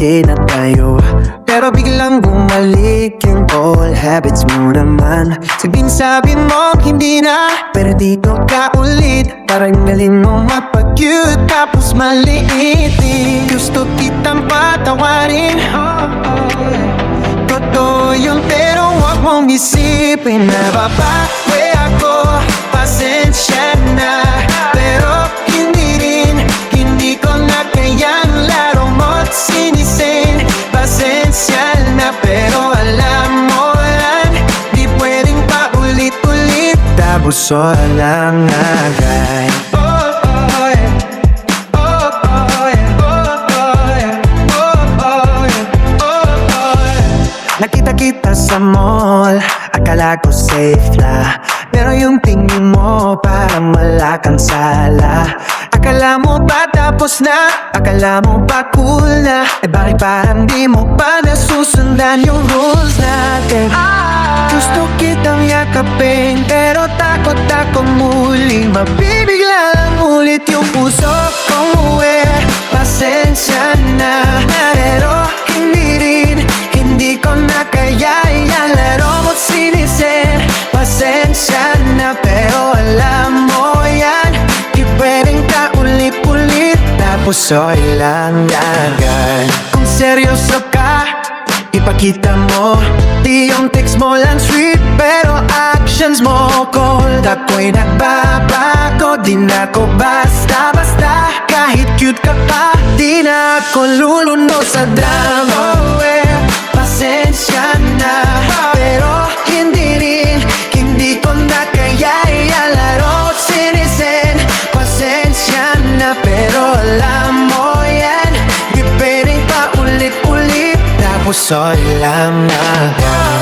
okay na tayo. Pero biglang bumalik yung old habits mo naman. Sabi mo hindi na, pero dito ka ulit. Parang galing mo mapag-cute tapos maliitin. Gusto kitang patawarin, totoo yun pero wag mong isipin na babae ako. Pasensya na, pero hindi ko na kayang laro mo't sinisin. Pasensya na, pero alam mo yan, di pwedeng paulit-ulit. Tapos lang agad. Nakita kita sa mall, akala ko safe na, pero yung tingin mo parang wala kang sala. Akala mo ba tapos na? Akala mo ba cool na? Eh bakit parang di mo pa nasusundan yung rules natin? Gusto kitang yakapin, pero takot ako muling mabibigla lang ulit yung puso kong uwi. Pasensya na, pero hindi ko na kaya yung laro mo't sinisin. Pasensya na, pero alam mo yan, di pwedeng paulit-ulit. Tapos lang agad. Kung seryoso ka, ipakita mo. Di yung text mo lang sweet, pero actions mo cold. Ako'y nagbabago, di na ko basta-basta. Kahit cute ka pa, di na ako luluno sa drama. Pasensya na, pero hindi ko na kaya ialaro at sinisin. Pasensya na, pero alam mo yan, di pwedeng paulit-ulit. Tapos lang agad.